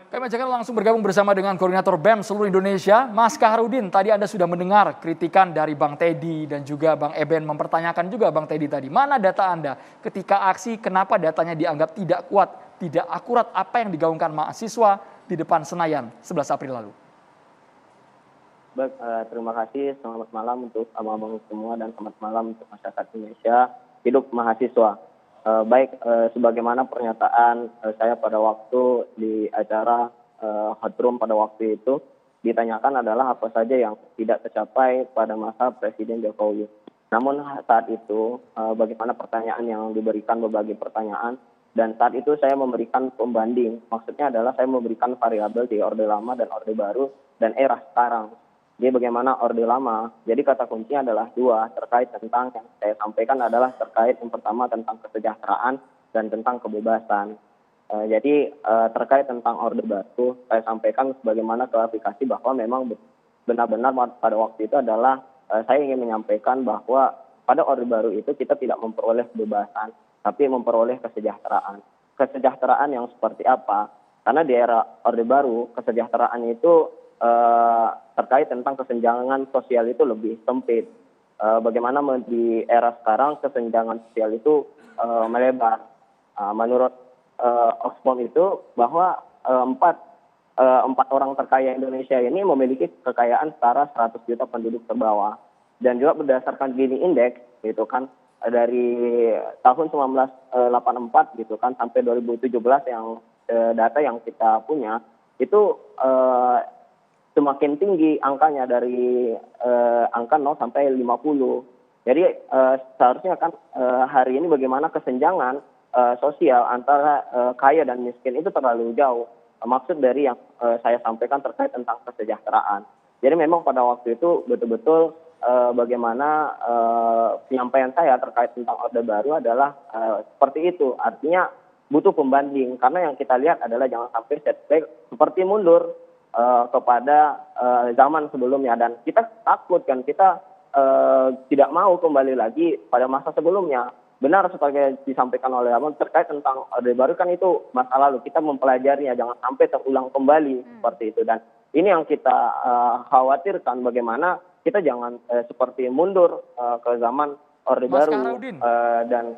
Kami akan langsung bergabung bersama dengan Koordinator BEM seluruh Indonesia, Mas Kaharudin. Tadi Anda sudah mendengar kritikan dari Bang Teddy dan juga Bang Eben mempertanyakan juga Bang Teddy tadi. Mana data Anda ketika aksi, kenapa datanya dianggap tidak kuat, tidak akurat apa yang digaungkan mahasiswa di depan Senayan 11 April lalu? Baik, terima kasih. Selamat malam untuk abang-abang semua dan selamat malam untuk masyarakat Indonesia. Hidup mahasiswa. Sebagaimana pernyataan saya pada waktu di acara Hot Room pada waktu itu, ditanyakan adalah apa saja yang tidak tercapai pada masa Presiden Jokowi. Namun saat itu, bagaimana pertanyaan yang diberikan berbagai pertanyaan, dan saat itu saya memberikan pembanding. Maksudnya adalah saya memberikan variabel di Orde Lama dan Orde Baru dan era sekarang. Jadi bagaimana Orde Lama, jadi kata kuncinya adalah dua, terkait tentang yang saya sampaikan adalah terkait yang pertama tentang kesejahteraan dan tentang kebebasan. Terkait tentang Orde Baru, saya sampaikan sebagaimana klarifikasi bahwa memang benar-benar pada waktu itu adalah saya ingin menyampaikan bahwa pada Orde Baru itu kita tidak memperoleh kebebasan, tapi memperoleh kesejahteraan. Kesejahteraan yang seperti apa? Karena di era Orde Baru, kesejahteraan itu terkait tentang kesenjangan sosial itu lebih sempit. Bagaimana di era sekarang kesenjangan sosial itu melebar. Menurut Oxfam itu bahwa empat orang terkaya Indonesia ini memiliki kekayaan setara 100 juta penduduk terbawah. Dan juga berdasarkan Gini Index gitu kan dari tahun 1984 gitu kan sampai 2017 yang data yang kita punya itu semakin tinggi angkanya dari angka 0 sampai 50. Jadi seharusnya kan hari ini bagaimana kesenjangan sosial antara kaya dan miskin itu terlalu jauh. Maksud dari yang saya sampaikan terkait tentang kesejahteraan. Jadi memang pada waktu itu betul-betul bagaimana penyampaian saya terkait tentang Orde Baru adalah seperti itu. Artinya butuh pembanding karena yang kita lihat adalah jangan sampai setback seperti mundur kepada zaman sebelumnya, dan kita takut kan, kita tidak mau kembali lagi pada masa sebelumnya. Benar sebagai disampaikan oleh Abang terkait tentang Orde Baru kan itu masa lalu, kita mempelajarinya jangan sampai terulang kembali seperti itu, dan ini yang kita khawatirkan bagaimana kita jangan seperti mundur ke zaman Orde Baru dan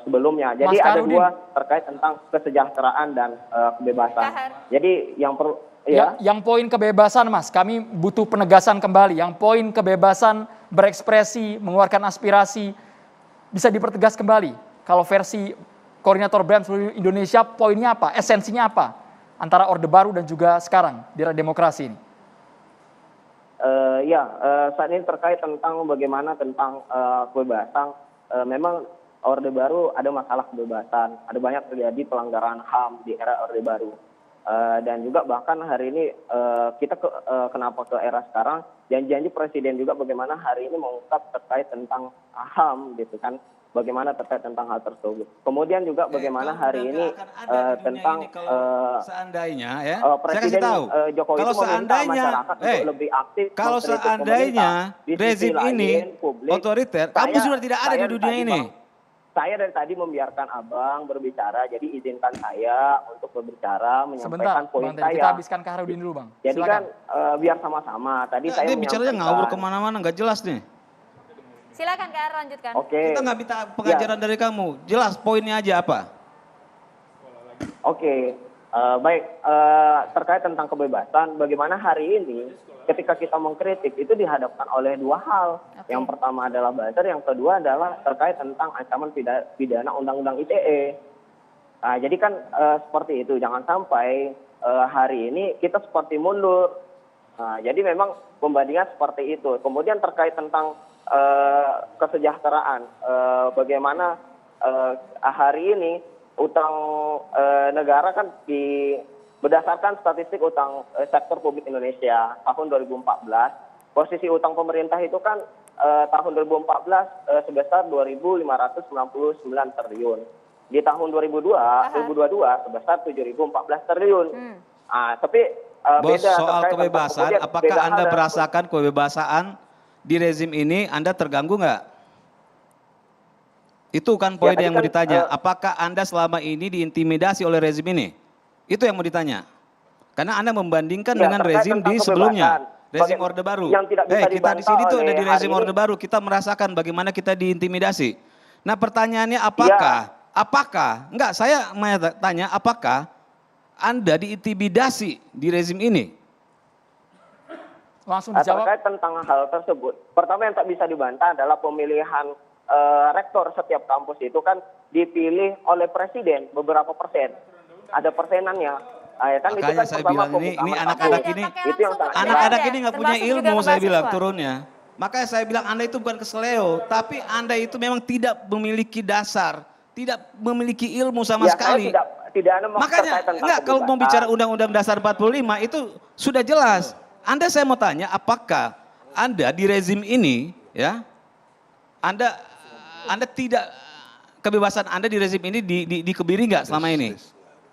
sebelumnya. Jadi ada dua terkait tentang kesejahteraan dan kebebasan. Jadi yang perlu Yang poin kebebasan, Mas, kami butuh penegasan kembali. Yang poin kebebasan berekspresi, mengeluarkan aspirasi, bisa dipertegas kembali. Kalau versi Koordinator BEM seluruh Indonesia, poinnya apa? Esensinya apa? Antara Orde Baru dan juga sekarang di era demokrasi ini. Saat ini terkait tentang bagaimana tentang kebebasan, memang Orde Baru ada masalah kebebasan, ada banyak terjadi pelanggaran HAM di era Orde Baru. Dan juga bahkan hari ini kita kenapa ke era sekarang, janji-janji Presiden juga bagaimana hari ini mengungkap terkait tentang HAM gitu kan, bagaimana terkait tentang hal tersebut. Kemudian juga bagaimana hari ini tentang seandainya ya, Presiden Jokowi kalau itu meminta masyarakat untuk lebih aktif. Kalau seandainya rezim ini otoriter, kamu sudah tidak ada di dunia ini. Saya dari tadi membiarkan Abang berbicara, jadi izinkan saya untuk berbicara, menyampaikan poin saya. Kita habiskan Kaharudin dulu, Bang. Jadi kan biar sama-sama. Tadi saya bicaranya ngawur kemana-mana, nggak jelas nih. Silakan Kak, lanjutkan. Oke. Kita nggak minta pengajaran dari kamu, jelas poinnya aja apa? Oke. Terkait tentang kebebasan, bagaimana hari ini ketika kita mengkritik itu dihadapkan oleh dua hal. Yang pertama adalah buzzer, yang kedua adalah terkait tentang ancaman pidana Undang-Undang ITE. Jadi kan seperti itu, jangan sampai hari ini kita seperti mundur. Jadi memang pembandingan seperti itu. Kemudian terkait tentang kesejahteraan, bagaimana hari ini utang negara kan berdasarkan statistik utang sektor publik Indonesia tahun 2014, posisi utang pemerintah itu kan tahun 2014 sebesar 2.599 triliun. Di tahun 2022 sebesar 7.014 triliun. Tapi Bos, soal kebebasan, apakah Anda merasakan kebebasan di rezim ini? Anda terganggu nggak? Itu kan poin yang mau ditanya. Apakah Anda selama ini diintimidasi oleh rezim ini? Itu yang mau ditanya. Karena Anda membandingkan Ya, dengan terkait rezim tentang di sebelumnya. kebebasan. Rezim Orde Baru. Yang tidak bisa Kita di dibantah sini tuh ada oleh di rezim hari Orde ini. Baru. Kita merasakan bagaimana kita diintimidasi. Nah pertanyaannya Iya. enggak saya mau tanya apakah Anda diintimidasi di rezim ini? Langsung dijawab. Terkait tentang hal tersebut, pertama yang tak bisa dibantah adalah pemilihan rektor setiap kampus itu kan dipilih oleh presiden beberapa persen. Ada persenannya. Ya kan, itu Makanya kan saya pertama bilang ini pembukaan anak-anak kampus. ini, Itu yang sangat anak-anak jelas. ini nggak punya Termasuk juga ilmu ke saya bilang mahasiswa. turunnya. Makanya saya bilang Anda itu bukan keseleo, tapi Anda itu memang tidak memiliki dasar, tidak memiliki ilmu sama Ya, sekali. saya tidak ada maksud Makanya terkait tentang enggak kalau mau kebebasan. bicara Undang-Undang Dasar 45 itu sudah jelas. Saya mau tanya apakah Anda di rezim ini ya Anda tidak kebebasan Anda di rezim ini dikebiri nggak selama ini?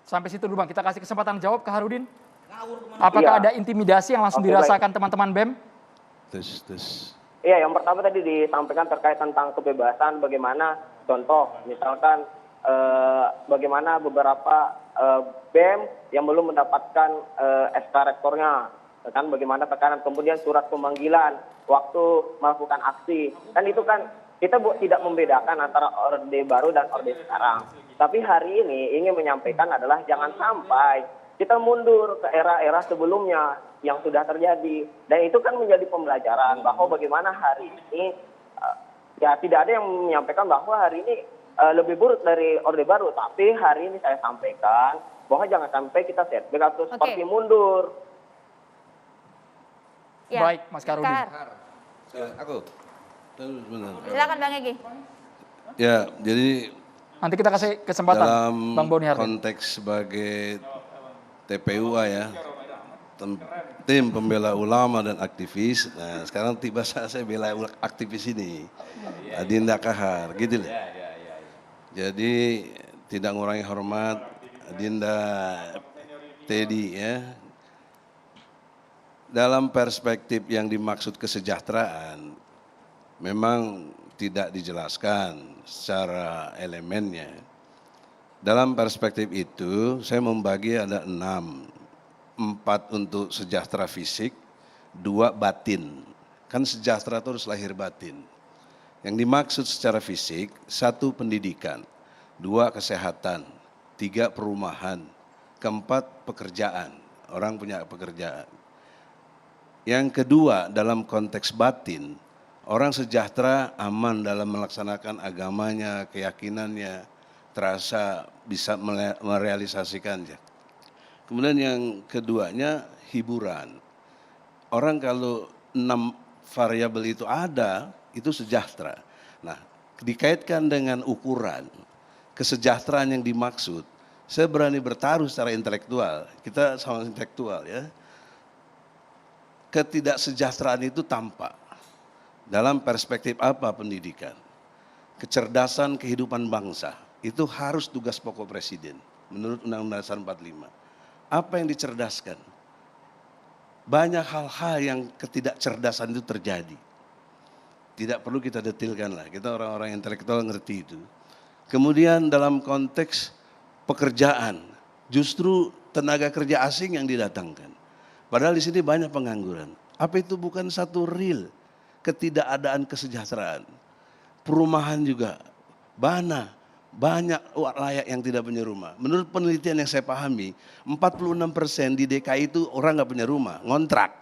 Sampai situ dulu Bang, kita kasih kesempatan jawab ke Harudin. Apakah Iya. ada intimidasi yang langsung Oke, dirasakan teman-teman BEM? Iya, yang pertama tadi disampaikan terkait tentang kebebasan, bagaimana contoh, misalkan bagaimana beberapa BEM yang belum mendapatkan SK rektornya, kan bagaimana tekanan, kemudian surat pemanggilan waktu melakukan aksi, kan itu kan kita tidak membedakan antara Orde Baru dan Orde sekarang. Tapi hari ini ingin menyampaikan adalah jangan sampai kita mundur ke era-era sebelumnya yang sudah terjadi. Dan itu kan menjadi pembelajaran bahwa bagaimana hari ini, ya tidak ada yang menyampaikan bahwa hari ini lebih buruk dari Orde Baru. Tapi hari ini saya sampaikan bahwa jangan sampai kita setback atau seperti mundur. Ya. Baik, Mas Karudin. Aku. Silakan Bang Egy. Ya, jadi Nanti kita kasih kesempatan dalam Bang Boni Harudin. konteks sebagai TPUA ya, tim pembela ulama dan aktivis. Nah, sekarang tiba saya bela aktivis ini, Adinda Kahar, gitu loh. Jadi tidak mengurangi hormat Adinda Teddy ya. Dalam perspektif yang dimaksud kesejahteraan, memang tidak dijelaskan secara elemennya. Dalam perspektif itu, saya membagi ada 6. 4 untuk sejahtera fisik, 2 batin. Kan sejahtera itu harus lahir batin. Yang dimaksud secara fisik, 1 pendidikan, 2 kesehatan, 3 perumahan, 4 pekerjaan, orang punya pekerjaan. Yang kedua dalam konteks batin, orang sejahtera aman dalam melaksanakan agamanya, keyakinannya, terasa bisa merealisasikannya. Kemudian yang keduanya hiburan. Orang kalau 6 variabel itu ada, itu sejahtera. Nah, dikaitkan dengan ukuran kesejahteraan yang dimaksud, saya berani bertaruh secara intelektual, kita sama intelektual ya. Ketidaksejahteraan itu tampak dalam perspektif apa pendidikan. Kecerdasan kehidupan bangsa itu harus tugas pokok presiden menurut Undang-Undang Dasar 45. Apa yang dicerdaskan? Banyak hal-hal yang ketidakcerdasan itu terjadi. Tidak perlu kita detailkan lah, kita orang-orang intelektual ngerti itu. Kemudian dalam konteks pekerjaan, justru tenaga kerja asing yang didatangkan. Padahal di sini banyak pengangguran. Apa itu bukan satu real ketidakadaan kesejahteraan? Perumahan juga, banyak layak yang tidak punya rumah. Menurut penelitian yang saya pahami, 46% di DKI itu orang nggak punya rumah, ngontrak.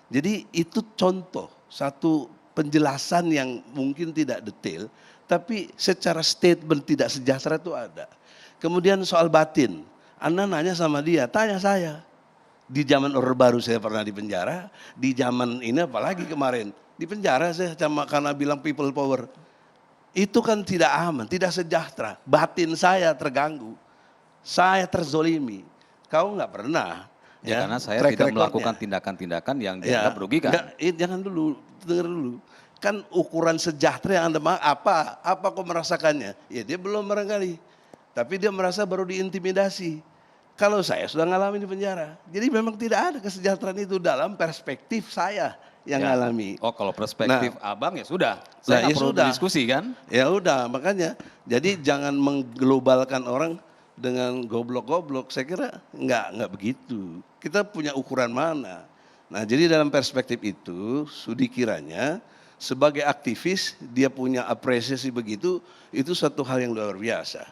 Jadi itu contoh satu penjelasan yang mungkin tidak detail, tapi secara statement tidak sejahtera itu ada. Kemudian soal batin, Anda nanya sama dia, tanya saya. Di zaman Orde Baru saya pernah di penjara, di zaman ini apalagi kemarin, di penjara saya karena bilang people power. Itu kan tidak aman, tidak sejahtera. Batin saya terganggu, saya terzolimi. Kau nggak pernah. Ya, karena saya track tidak recordnya. melakukan tindakan-tindakan yang dianggap merugikan. Jangan dulu, dengar dulu. Kan ukuran sejahtera yang Anda apa kok merasakannya? Ya dia belum barangkali. Tapi dia merasa baru diintimidasi. Kalau saya sudah ngalamin di penjara. Jadi memang tidak ada kesejahteraan itu dalam perspektif saya yang ngalami. Oh kalau perspektif abang ya sudah. Saya nggak perlu diskusi kan? Ya udah makanya. Jadi jangan mengglobalkan orang dengan goblok-goblok. Saya kira nggak begitu. Kita punya ukuran mana? Nah, jadi dalam perspektif itu, Sudi kiranya sebagai aktivis dia punya apresiasi begitu, itu satu hal yang luar biasa.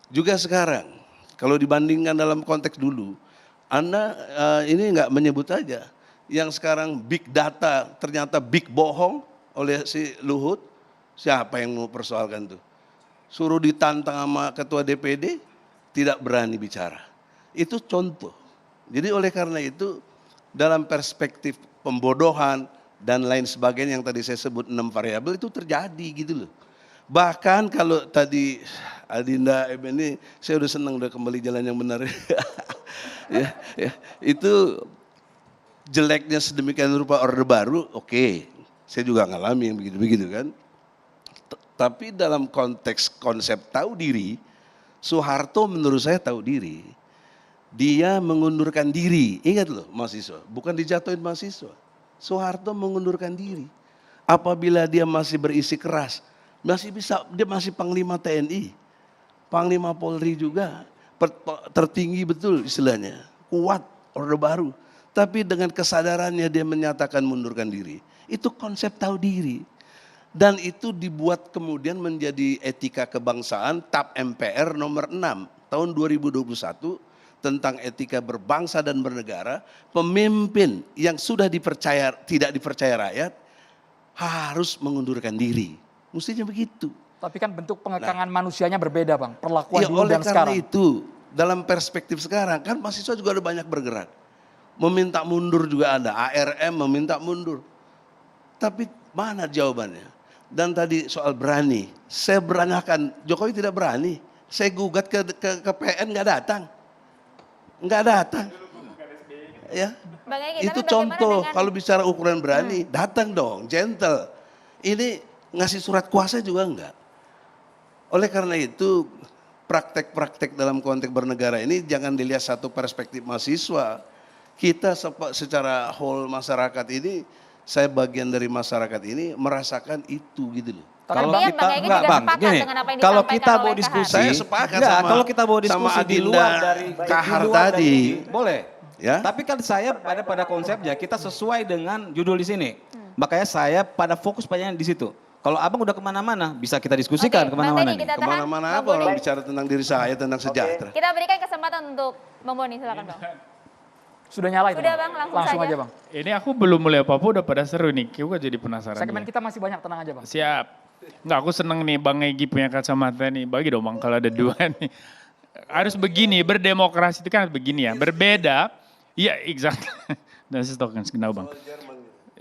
Juga sekarang, kalau dibandingkan dalam konteks dulu, Anda ini nggak menyebut aja, yang sekarang big data ternyata big bohong oleh si Luhut, siapa yang mau persoalkan tuh? Suruh ditantang sama ketua DPD, tidak berani bicara. Itu contoh. Jadi oleh karena itu dalam perspektif pembodohan dan lain sebagainya yang tadi saya sebut 6 variabel itu terjadi gitu loh. Bahkan kalau tadi Adinda Eben ini saya udah senang udah kembali jalan yang benar. ya, itu jeleknya sedemikian rupa Orde Baru, oke. Saya juga ngalami yang begitu-begitu kan. Tapi dalam konteks konsep tahu diri, Soeharto menurut saya tahu diri. Dia mengundurkan diri, ingat loh mahasiswa, bukan dijatuhin mahasiswa. Soeharto mengundurkan diri. Apabila dia masih berisi keras, dia masih Panglima TNI, Panglima Polri juga, tertinggi betul istilahnya, kuat, Orde Baru. Tapi dengan kesadarannya dia menyatakan mundurkan diri, itu konsep tahu diri. Dan itu dibuat kemudian menjadi etika kebangsaan TAP MPR nomor 6 tahun 2021, tentang etika berbangsa dan bernegara. Pemimpin yang sudah tidak dipercaya rakyat harus mengundurkan diri. Mestinya begitu. Tapi kan bentuk pengekangan manusianya berbeda Bang, perlakuan dulu oleh dan sekarang. karena itu, dalam perspektif sekarang kan mahasiswa juga ada banyak bergerak. Meminta mundur juga ada, ARM meminta mundur. Tapi mana jawabannya? Dan tadi soal berani, saya beranyakan, Jokowi tidak berani. Saya gugat ke PN nggak datang. Nggak datang. Ya. Bang Egy, Itu tapi contoh dengan... kalau bicara ukuran berani, datang dong, gentle. Ini ngasih surat kuasa juga enggak. Oleh karena itu praktek-praktek dalam konteks bernegara ini jangan dilihat satu perspektif mahasiswa. Kita secara whole masyarakat ini, saya bagian dari masyarakat ini merasakan itu gitu loh. Kalau Kalau kita, kita Bang Egy enggak juga Bang, sepakat gini, dengan apa yang kalau disampaikan kita oleh mau Kahar. diskusi, Saya sepakat enggak, sama- kalau kita mau diskusi sama di Adinda luar dari Kahar di luar tadi. dari- boleh. Ya. Tapi kan saya pada konsepnya kita sesuai dengan judul di sini. Makanya saya pada fokus pada di situ. Kalau abang udah kemana-mana, bisa kita diskusikan Oke, kemana-mana Bang Teddy, nih. kita tahan. Kemana-mana Bang apa Boni. orang bicara tentang diri saya, tentang sejahtera. Kita berikan kesempatan untuk Bang Boni, silakan Bang. Sudah nyala itu Sudah, Bang, langsung saja. aja Bang. Ini aku belum mulai apa-apa udah pada seru nih. Gue jadi penasaran. Segmen nih. kita masih banyak, tenang aja Bang. Siap. Enggak, aku seneng nih Bang Egy punya kacamata nih. Bagi dong Bang kalau ada dua nih. Harus begini, berdemokrasi itu kan harus begini ya. Berbeda, iya exactly. Dan saya tahu kan segenau Bang.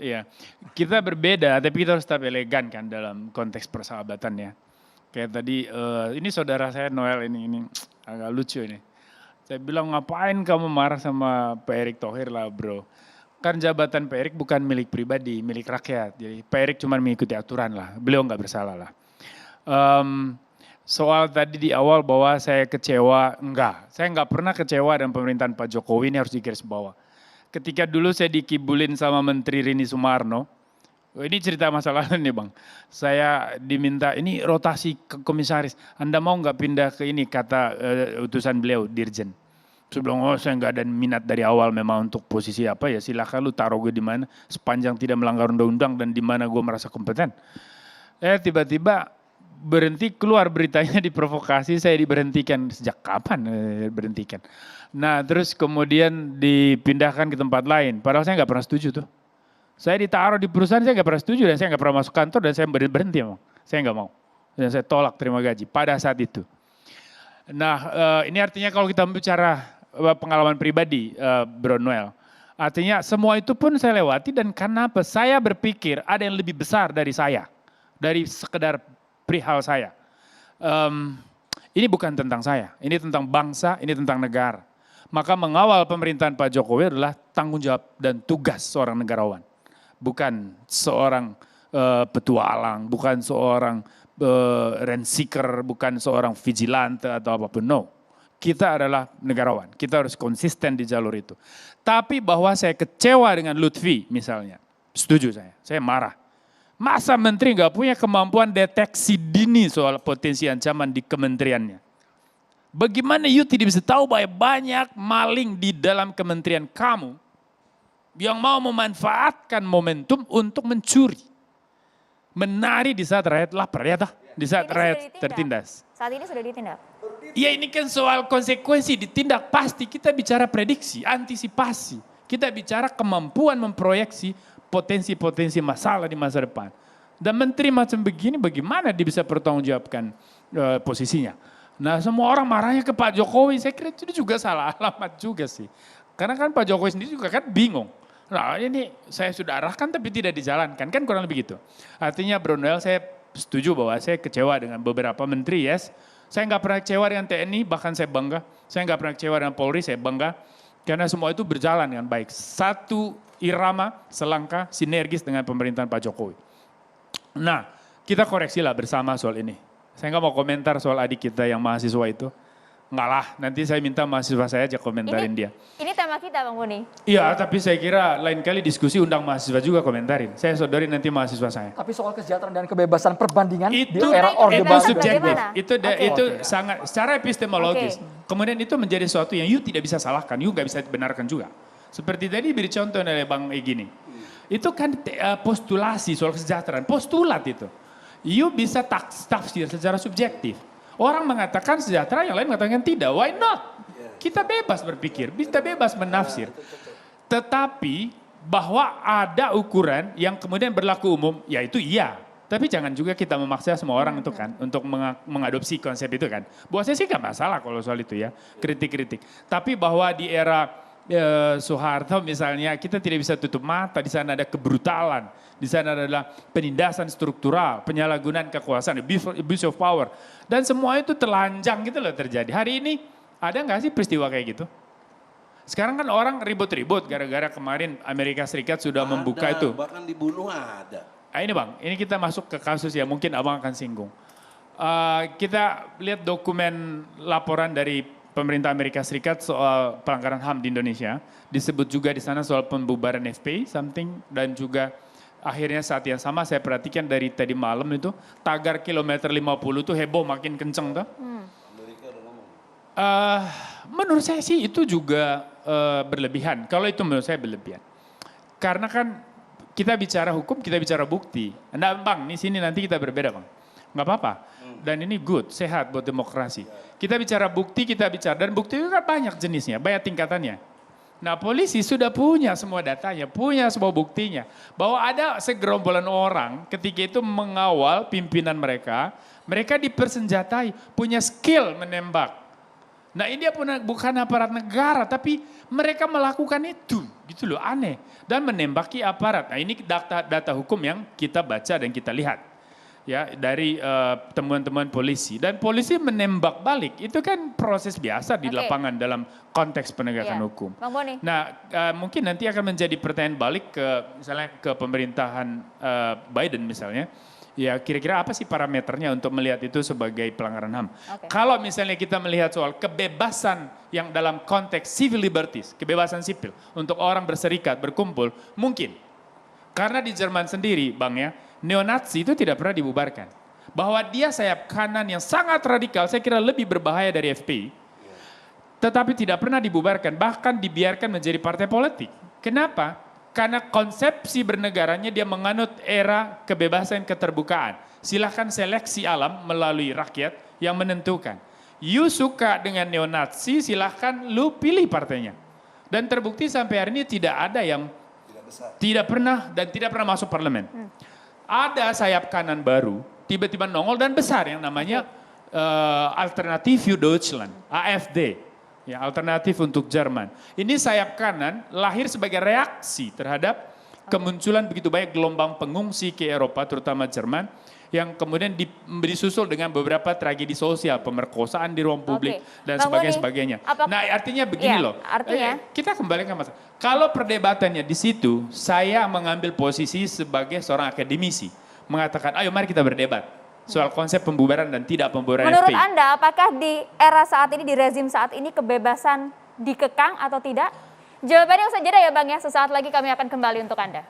Iya, kita berbeda tapi kita harus tetap elegan kan dalam konteks persahabatan ya. Kayak tadi, ini saudara saya Noel ini agak lucu ini. Saya bilang ngapain kamu marah sama Pak Erick Thohir lah bro. Kan jabatan Pak Erick bukan milik pribadi, milik rakyat. Jadi Pak Erick cuma mengikuti aturan lah, beliau nggak bersalah lah. Soal tadi di awal bahwa saya kecewa, enggak. Saya nggak pernah kecewa dengan pemerintahan Pak Jokowi, ini harus digarisbawahi. Ketika dulu saya dikibulin sama Menteri Rini Sumarno, ini cerita masa lalu nih Bang. Saya diminta, ini rotasi ke komisaris, Anda mau nggak pindah ke ini, kata utusan beliau, Dirjen. Saya bilang, oh saya nggak ada minat dari awal memang untuk posisi apa ya, silakan lu taruh gue di mana, sepanjang tidak melanggar undang-undang dan di mana gue merasa kompeten. Tiba-tiba berhenti, keluar beritanya diprovokasi, saya diberhentikan. Sejak kapan berhentikan? Nah terus kemudian dipindahkan ke tempat lain, padahal saya nggak pernah setuju tuh. Saya ditaruh di perusahaan, saya nggak pernah setuju dan saya nggak pernah masuk kantor dan saya berhenti emang. Saya nggak mau. Dan saya tolak terima gaji pada saat itu. Nah ini artinya kalau kita bicara pengalaman pribadi Bro Noel. Artinya semua itu pun saya lewati dan karena apa? Saya berpikir ada yang lebih besar dari saya. Dari sekedar perihal saya. Ini bukan tentang saya, ini tentang bangsa, ini tentang negara. Maka mengawal pemerintahan Pak Jokowi adalah tanggung jawab dan tugas seorang negarawan. Bukan seorang petualang, bukan seorang rent seeker, bukan seorang vigilante atau apapun. No, kita adalah negarawan, kita harus konsisten di jalur itu. Tapi bahwa saya kecewa dengan Lutfi misalnya, setuju saya marah. Masa menteri nggak punya kemampuan deteksi dini soal potensi ancaman di kementeriannya. Bagaimana you tidak bisa tahu bahwa banyak maling di dalam kementerian kamu yang mau memanfaatkan momentum untuk mencuri. Menari di saat rakyat lapar, ya toh? Di saat Ini sudah rakyat ditindak. tertindas. Saat ini sudah ditindak. Ya ini kan soal konsekuensi ditindak pasti. Kita bicara prediksi, antisipasi. Kita bicara kemampuan memproyeksi potensi-potensi masalah di masa depan. Dan menteri macam begini bagaimana dia bisa pertanggungjawabkan posisinya. Nah semua orang marahnya ke Pak Jokowi, saya kira itu juga salah alamat juga sih. Karena kan Pak Jokowi sendiri juga kan bingung. Nah ini saya sudah arahkan tapi tidak dijalankan, kan kurang lebih gitu. Artinya Bro Noel saya setuju bahwa saya kecewa dengan beberapa menteri, yes. Saya nggak pernah kecewa dengan TNI, bahkan saya bangga. Saya nggak pernah kecewa dengan Polri, saya bangga. Karena semua itu berjalan dengan baik. Satu irama, selangkah, sinergis dengan pemerintahan Pak Jokowi. Nah, kita koreksilah bersama soal ini. Saya nggak mau komentar soal adik kita yang mahasiswa itu. Enggak lah, nanti saya minta mahasiswa saya aja komentarin dia. Ini tema kita Bang Boni. Iya, tapi saya kira lain kali diskusi undang mahasiswa juga komentarin. Saya sodorin nanti mahasiswa saya. Tapi soal kesejahteraan dan kebebasan perbandingan di Itu era Itu Orde itu Baru. subjektif. bagaimana? Itu sangat secara epistemologis. Kemudian itu menjadi sesuatu yang you tidak bisa salahkan, you nggak bisa benarkan juga. Seperti tadi beri contoh oleh Bang Egy. Itu kan postulasi soal kesejahteraan, postulat itu. You bisa tafsir secara subjektif. Orang mengatakan sejahtera, yang lain mengatakan tidak. Why not? Kita bebas berpikir, kita bebas menafsir. Tetapi bahwa ada ukuran yang kemudian berlaku umum, yaitu iya. Tapi jangan juga kita memaksa semua orang itu kan untuk mengadopsi konsep itu kan. Buat saya sih gak masalah kalau soal itu ya, kritik-kritik. Tapi bahwa di era Soeharto misalnya kita tidak bisa tutup mata, di sana ada kebrutalan, di sana adalah penindasan struktural, penyalahgunaan kekuasaan, abuse of power. Dan semua itu telanjang gitu loh terjadi. Hari ini ada nggak sih peristiwa kayak gitu? Sekarang kan orang ribut-ribut gara-gara kemarin Amerika Serikat sudah membuka itu. Bahkan dibunuh ada. Nah, ini Bang, ini kita masuk ke kasus yang mungkin Abang akan singgung. Kita lihat dokumen laporan dari pemerintah Amerika Serikat soal pelanggaran HAM di Indonesia. Disebut juga di sana soal pembubaran FPI, something, dan juga akhirnya saat yang sama saya perhatikan dari tadi malam itu, tagar kilometer 50 itu heboh makin kenceng tuh. Menurut saya sih itu juga berlebihan. Kalau itu menurut saya berlebihan. Karena kan kita bicara hukum, kita bicara bukti. Nah Bang, di sini nanti kita berbeda Bang. Nggak apa-apa. Dan ini good, sehat buat demokrasi. Kita bicara bukti, kita bicara. Dan bukti itu kan banyak jenisnya, banyak tingkatannya. Nah polisi sudah punya semua datanya, punya semua buktinya. Bahwa ada segerombolan orang ketika itu mengawal pimpinan mereka dipersenjatai, punya skill menembak. Nah ini dia bukan aparat negara, tapi mereka melakukan itu, gitu loh, aneh. Dan menembaki aparat. Nah ini data hukum yang kita baca dan kita lihat. Ya dari temuan-temuan polisi, dan polisi menembak balik itu kan proses biasa di lapangan dalam konteks penegakan hukum. Bang Boni. Nah mungkin nanti akan menjadi pertanyaan balik ke misalnya ke pemerintahan Biden misalnya, ya kira-kira apa sih parameternya untuk melihat itu sebagai pelanggaran HAM? Kalau misalnya kita melihat soal kebebasan yang dalam konteks civil liberties, kebebasan sipil untuk orang berserikat, berkumpul, mungkin. Karena di Jerman sendiri Bang ya, neonazi itu tidak pernah dibubarkan. Bahwa dia sayap kanan yang sangat radikal, saya kira lebih berbahaya dari FPI. Tetapi tidak pernah dibubarkan, bahkan dibiarkan menjadi partai politik. Kenapa? Karena konsepsi bernegaranya dia menganut era kebebasan keterbukaan. Silahkan seleksi alam melalui rakyat yang menentukan. You suka dengan neonazi, silahkan lu pilih partainya. Dan terbukti sampai hari ini tidak ada yang tidak pernah masuk parlemen. Ada sayap kanan baru, tiba-tiba nongol dan besar yang namanya Alternative für Deutschland, AfD, ya, alternatif untuk Jerman. Ini sayap kanan lahir sebagai reaksi terhadap kemunculan begitu banyak gelombang pengungsi ke Eropa, terutama Jerman, yang kemudian disusul dengan beberapa tragedi sosial, pemerkosaan di ruang publik, dan sebagainya. Nah artinya begini loh, kita kembali ke masalah. Kalau perdebatannya di situ, saya mengambil posisi sebagai seorang akademisi. Mengatakan, ayo mari kita berdebat soal konsep pembubaran dan tidak pembubaran FPI. Menurut Anda, apakah di era saat ini, di rezim saat ini, kebebasan dikekang atau tidak? Jawabannya usai jeda ya Bang ya, sesaat lagi kami akan kembali untuk Anda.